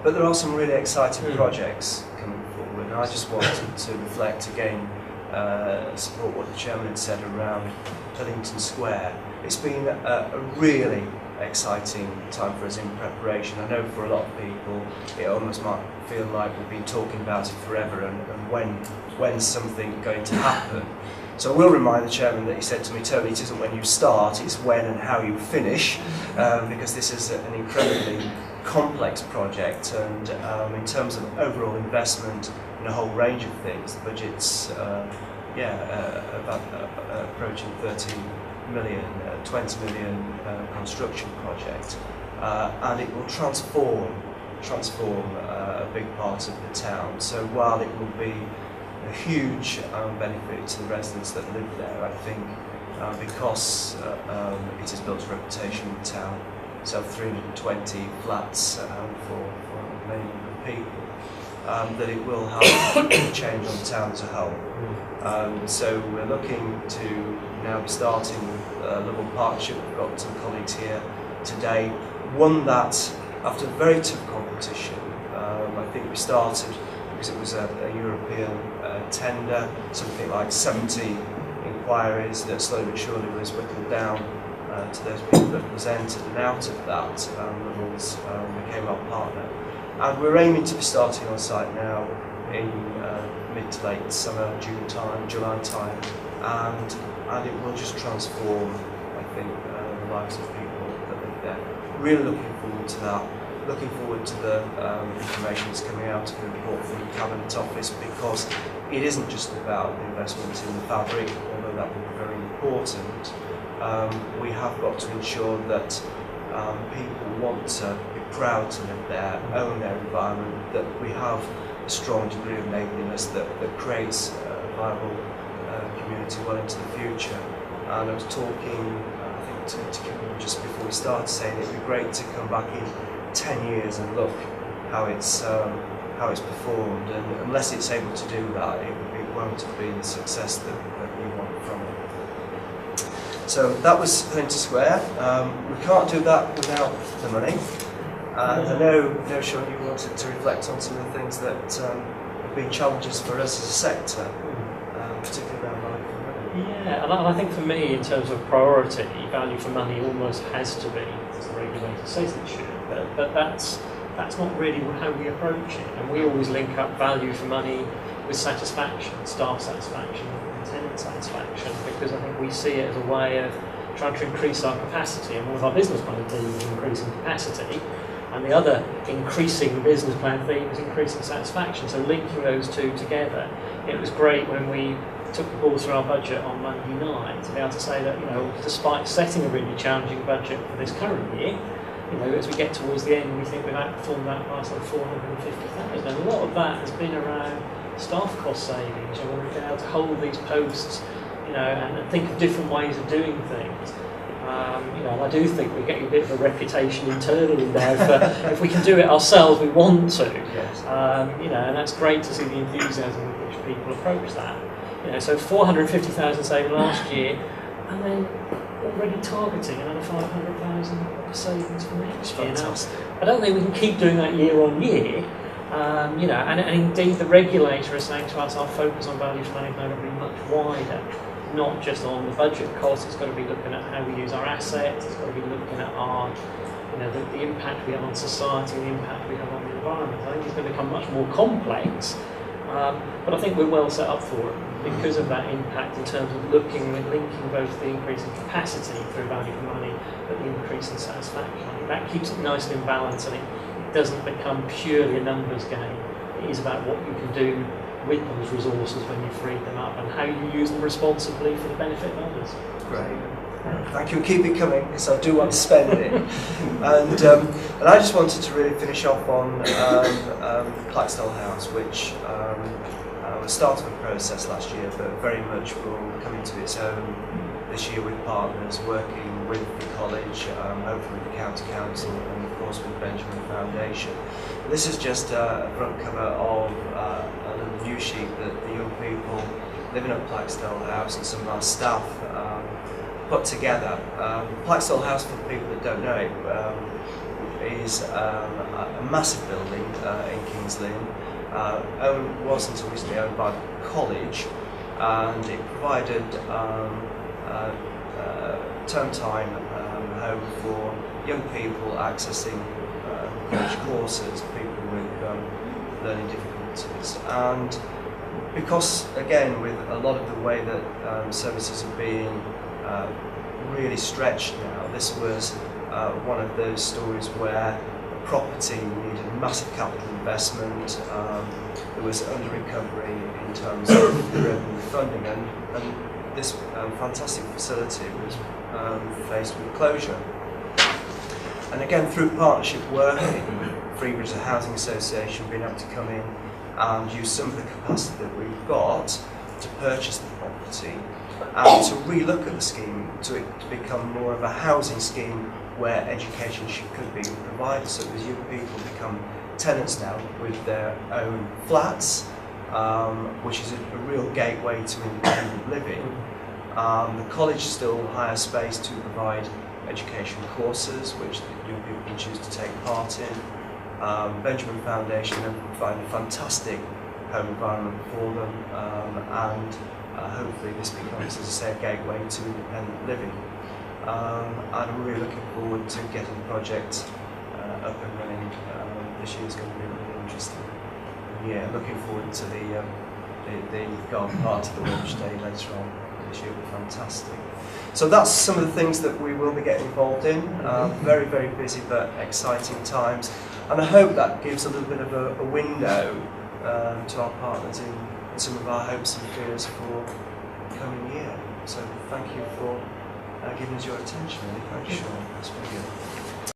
But there are some really exciting projects coming forward, and I just wanted to reflect again, support what the chairman had said around Hillington Square. It's been a really exciting time for us in preparation. I know for a lot of people it almost might feel like we've been talking about it forever, and when's something going to happen. So I will remind the chairman that he said to me, Tony, it isn't when you start, it's when and how you finish, because this is an incredibly complex project, and in terms of overall investment in a whole range of things, the budget's about approaching 13 million, 20 million construction project, and it will transform a big part of the town. So while it will be a huge benefit to the residents that live there, I think because it has built a reputation in the town, so 320 flats for many people, that it will have a change on the town as a whole. So we're looking to now be starting with a Level Partnership. We've got some colleagues here today. One that, after very tough competition, I think we started because it was a European tender, something like 70 inquiries that slowly but surely was whittled down to those people that presented, and out of that, Levels became our partner. And we're aiming to be starting on site now in mid to late summer, June time, July time, and it will just transform, I think, the lives of people that live there. Really looking forward to that. Looking forward to the information that's coming out of the report from the Cabinet Office, because it isn't just about the investment in the fabric, although that will be very important. We have got to ensure that people want to be proud to live there, own their environment, that we have a strong degree of neighbourliness that creates a viable community well into the future. And I was talking, I think, to Kim just before we started, saying it'd be great to come back in 10 years and look how it's performed, and unless it's able to do that, it won't have been the success that we want from it. So that was Hillington Square. We can't do that without the money. I know, Sean, you wanted to reflect on some of the things that have been challenges for us as a sector, particularly around value for money. Yeah, and I think for me, in terms of priority, value for money almost has to be, as the regulator says it should, but that's not really how we approach it. And we always link up value for money with satisfaction, staff satisfaction, and tenant satisfaction, because I think we see it as a way of trying to increase our capacity, and one of our business plan themes is increasing capacity, and the other increasing business plan theme is increasing satisfaction. So linking those two together, it was great when we took the ball through our budget on Monday night to be able to say that, despite setting a really challenging budget for this current year, as we get towards the end, we think we've outperformed that by sort of 450,000. And a lot of that has been around staff cost savings, when we've been able to hold these posts, and think of different ways of doing things. And I do think we're getting a bit of a reputation internally now for if we can do it ourselves, we want to. Yes. And that's great to see the enthusiasm with which people approach that. So 450,000 saving last year, and then already targeting another 500,000 savings for next year. Now, I don't think we can keep doing that year on year. And indeed the regulator is saying to us our focus on value for money is going to be much wider, not just on the budget costs. It's got to be looking at how we use our assets, it's got to be looking at our, the impact we have on society, the impact we have on the environment. I think it's going to become much more complex, but I think we're well set up for it because of that impact in terms of looking and linking both the increase in capacity through value for money, but the increase in satisfaction. I think that keeps it nicely in balance, and it doesn't become purely a numbers game. It is about what you can do with those resources when you freed them up, and how you use them responsibly for the benefit of others. Great. Thank you. Keep it coming, because I do want to spend it. And I just wanted to really finish off on Blackstall House, which was start of a process last year, but very much will come into its own this year with partners, working with the college, hopefully with the county council, and of course with the Benjamin Foundation. This is just a front cover of a little news sheet that the young people living at Blackstall House and some of our staff put together. Blackstall House, for people that don't know it, is a massive building, King's Lynn. Wasn't originally owned by the college, and it provided term time home for young people accessing college courses, people with learning difficulties. And because, again, with a lot of the way that services are being really stretched now, this was one of those stories where property needed massive capital investment. There was under recovery in terms of revenue funding, and this fantastic facility was faced with closure. And again, through partnership working, Freebridge, the Housing Association, being able to come in and use some of the capacity that we've got to purchase the property and to relook at the scheme to become more of a housing scheme where education could be provided, so as young people become tenants now with their own flats, which is a real gateway to independent living. The college still hires space to provide education courses, which young people can choose to take part in. Benjamin Foundation have provided a fantastic home environment for them, and hopefully this becomes, as I say, a gateway to independent living. And I'm really looking forward to getting the project up and running. This year is going to be really interesting. Yeah, looking forward to the garden party, the launch day later on. This year will be fantastic. So that's some of the things that we will be getting involved in. Very, very busy but exciting times. And I hope that gives a little bit of a window to our partners in some of our hopes and fears for the coming year. So thank you for giving us your attention. Thank you, Sean. That's very good.